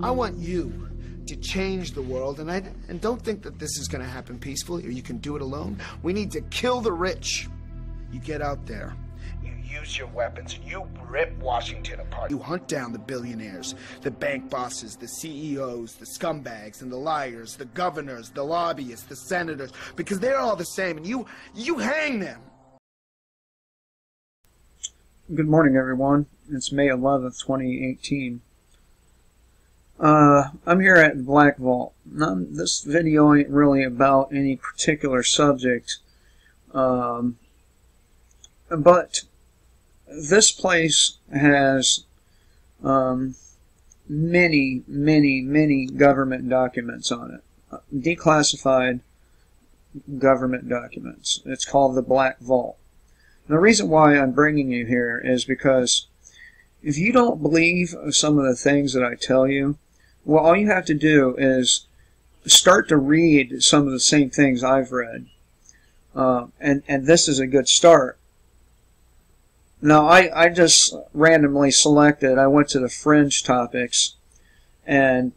I want you to change the world, and don't think that this is going to happen peacefully or you can do it alone. We need to kill the rich. You get out there, you use your weapons, and you rip Washington apart. You hunt down the billionaires, the bank bosses, the CEOs, the scumbags and the liars, the governors, the lobbyists, the senators, because they're all the same, and you hang them. Good morning, everyone. It's May 11th, 2018. I'm here at the Black Vault. Now, this video ain't really about any particular subject, but this place has many government documents on it. Declassified government documents. It's called the Black Vault. And the reason why I'm bringing you here is because if you don't believe some of the things that I tell you, well, all you have to do is start to read some of the same things I've read. And this is a good start. Now, I just randomly selected, I went to the fringe topics and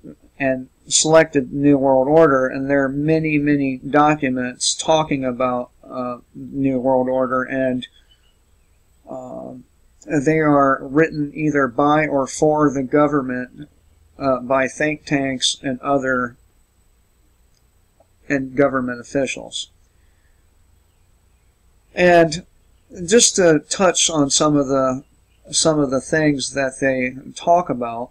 selected New World Order, and there are many documents talking about New World Order, and they are written either by or for the government, by think tanks and other government officials. And just to touch on some of the things that they talk about,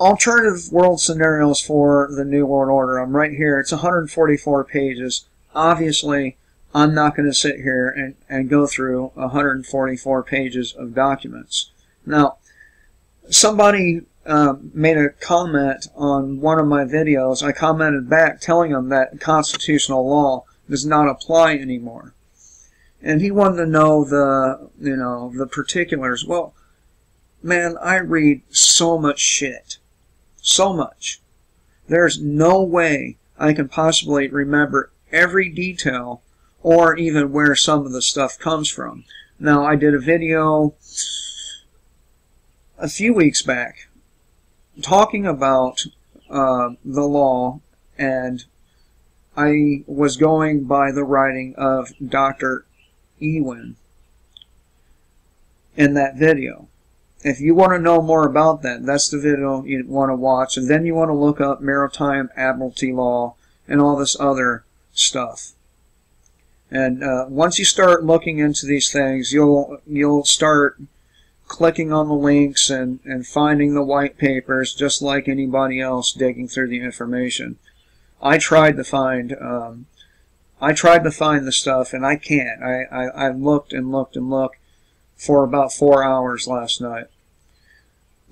alternative world scenarios for the New World Order. I'm right here. It's 144 pages. Obviously, I'm not going to sit here and go through 144 pages of documents. Now, somebody made a comment on one of my videos. I commented back telling him that constitutional law does not apply anymore. And he wanted to know the particulars. Well, man, I read so much shit. So much. There's no way I can possibly remember every detail or even where some of the stuff comes from. Now, I did a video a few weeks back talking about the law, and I was going by the writing of Dr. Ewing in that video. If you want to know more about that, that's the video you want to watch, and then you want to look up maritime admiralty law and all this other stuff. And once you start looking into these things, you'll start clicking on the links and finding the white papers just like anybody else digging through the information. I tried to find the stuff, and I can't. I looked and looked and looked for about 4 hours last night.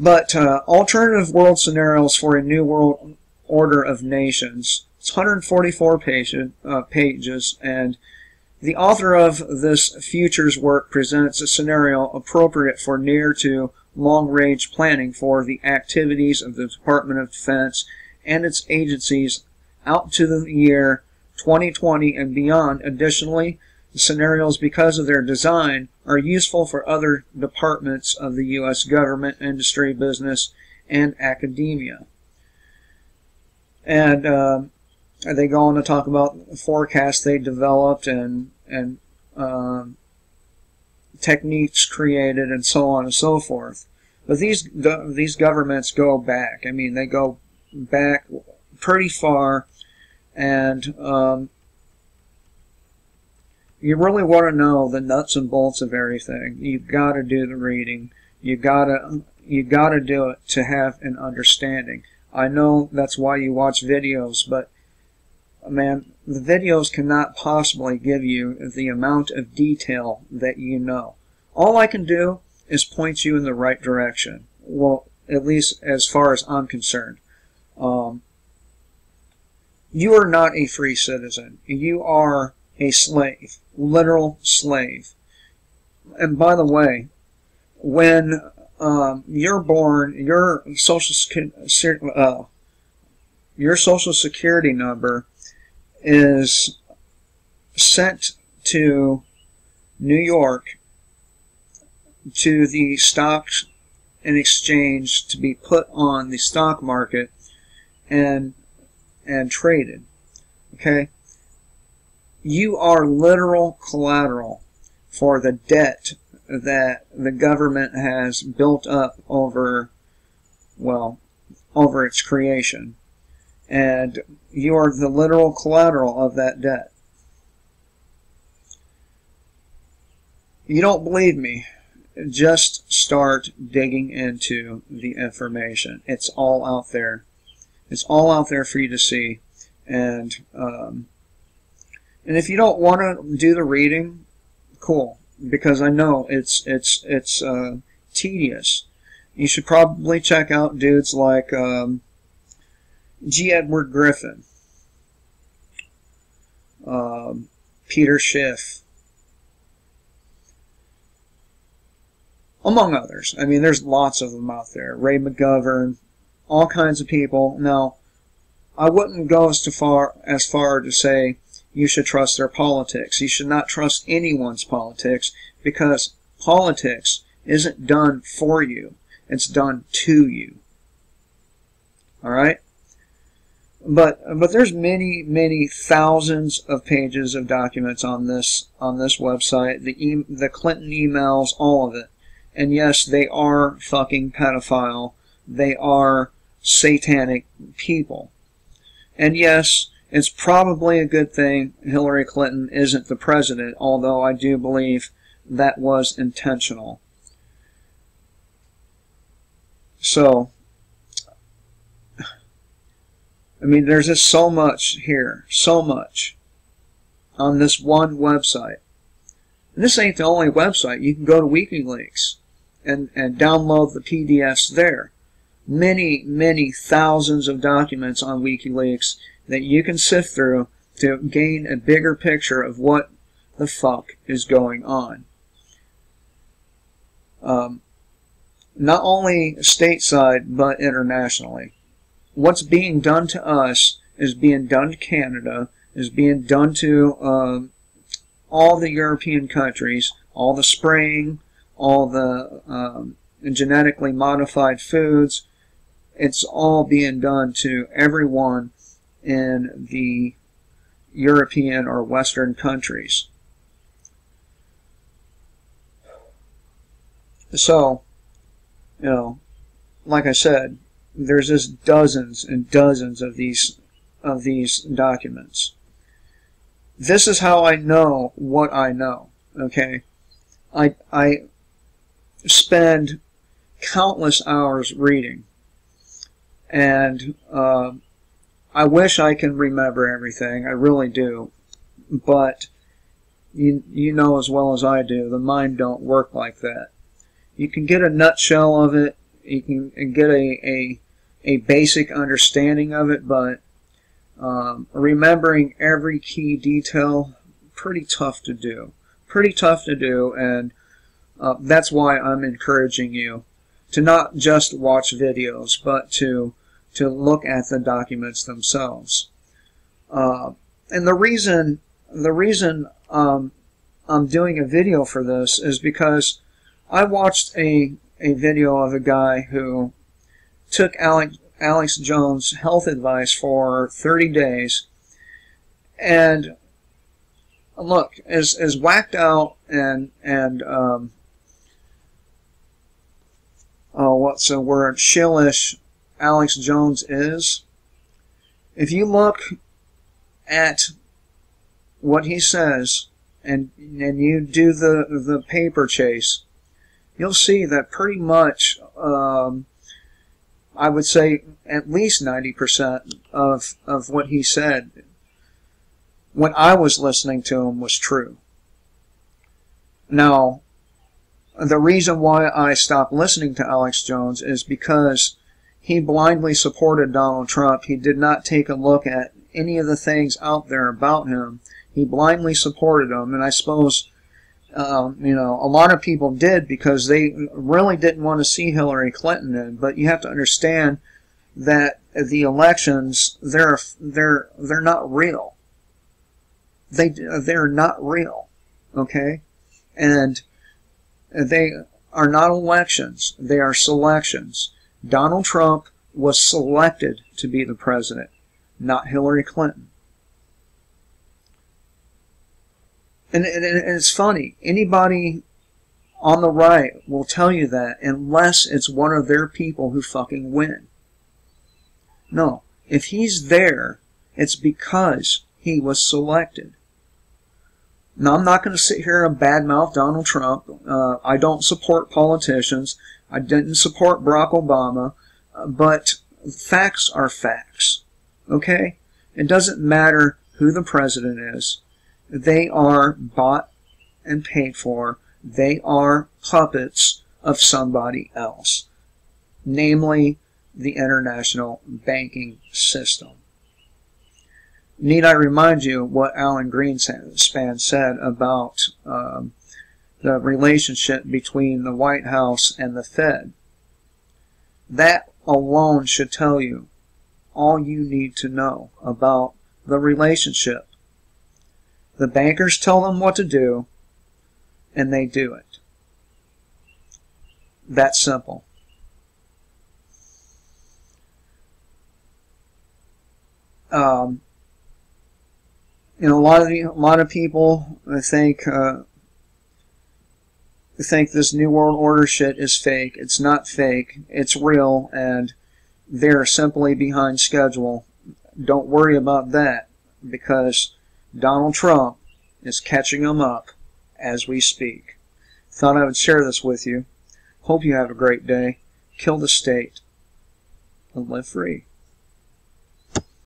But alternative world scenarios for a new world order of nations. It's 144 pages, and the author of this futures work presents a scenario appropriate for near to long-range planning for the activities of the Department of Defense and its agencies out to the year 2020 and beyond. Additionally, the scenarios, because of their design, are useful for other departments of the U.S. government, industry, business, and academia. And they go on to talk about the forecasts they developed and techniques created and so on and so forth. But these governments go back. I mean, they go back pretty far, and you really want to know the nuts and bolts of everything. You've got to do the reading. You got to do it to have an understanding. I know that's why you watch videos, but man, the videos cannot possibly give you the amount of detail that you know. All I can do is point you in the right direction. Well, at least as far as I'm concerned. You are not a free citizen. You are a slave. Literal slave. And by the way, when you're born, your social security number is sent to New York to the stocks and exchange to be put on the stock market and traded. Okay? You are literal collateral for the debt that the government has built up over, well, over its creation. And you are the literal collateral of that debt. You don't believe me? Just start digging into the information. It's all out there. It's all out there for you to see. And if you don't want to do the reading, cool, because I know it's tedious. You should probably check out dudes like G. Edward Griffin, Peter Schiff, among others. I mean, there's lots of them out there. Ray McGovern, all kinds of people. Now, I wouldn't go as far to say you should trust their politics. You should not trust anyone's politics, because politics isn't done for you. It's done to you. Alright? But there's many thousands of pages of documents on this website. The Clinton emails, all of it. And yes, they are fucking pedophile. They are satanic people. And yes, it's probably a good thing Hillary Clinton isn't the president, although I do believe that was intentional. So, I mean, there's just so much here, so much on this one website. And this ain't the only website. You can go to WikiLeaks and download the PDFs there. Many thousands of documents on WikiLeaks that you can sift through to gain a bigger picture of what the fuck is going on. Not only stateside, but internationally. What's being done to us is being done to Canada, is being done to all the European countries, all the spraying, all the genetically modified foods. It's all being done to everyone in the European or Western countries. So, you know, like I said, there's just dozens and dozens of these documents. This is how I know what I know. Okay, I spend countless hours reading, and I wish I can remember everything. I really do, but you know as well as I do, the mind don't work like that. You can get a nutshell of it. You can get a basic understanding of it, but remembering every key detail, pretty tough to do. Pretty tough to do, and that's why I'm encouraging you to not just watch videos, but to look at the documents themselves. And the reason I'm doing a video for this is because I watched a video of a guy who took Alex Jones' health advice for 30 days, and look, as whacked out and what's the word, shillish Alex Jones is, if you look at what he says and you do the paper chase, you'll see that pretty much, I would say at least 90% of what he said when I was listening to him was true. Now, the reason why I stopped listening to Alex Jones is because he blindly supported Donald Trump. He did not take a look at any of the things out there about him. He blindly supported him, and I suppose you know, a lot of people did because they really didn't want to see Hillary Clinton in. But you have to understand that the elections, they're not real. They're not real, okay? And they are not elections. They are selections. Donald Trump was selected to be the president, not Hillary Clinton. And it's funny. Anybody on the right will tell you that unless it's one of their people who fucking win. No. If he's there, it's because he was selected. Now, I'm not going to sit here and badmouth Donald Trump. I don't support politicians. I didn't support Barack Obama. But facts are facts. Okay? It doesn't matter who the president is. They are bought and paid for. They are puppets of somebody else. Namely, the international banking system. Need I remind you what Alan Greenspan said about the relationship between the White House and the Fed? That alone should tell you all you need to know about the relationship. The bankers tell them what to do, and they do it. That's simple. A lot of people think this New World Order shit is fake. It's not fake. It's real, and they're simply behind schedule. Don't worry about that, because Donald Trump is catching them up as we speak. Thought I would share this with you. Hope you have a great day. Kill the state and live free.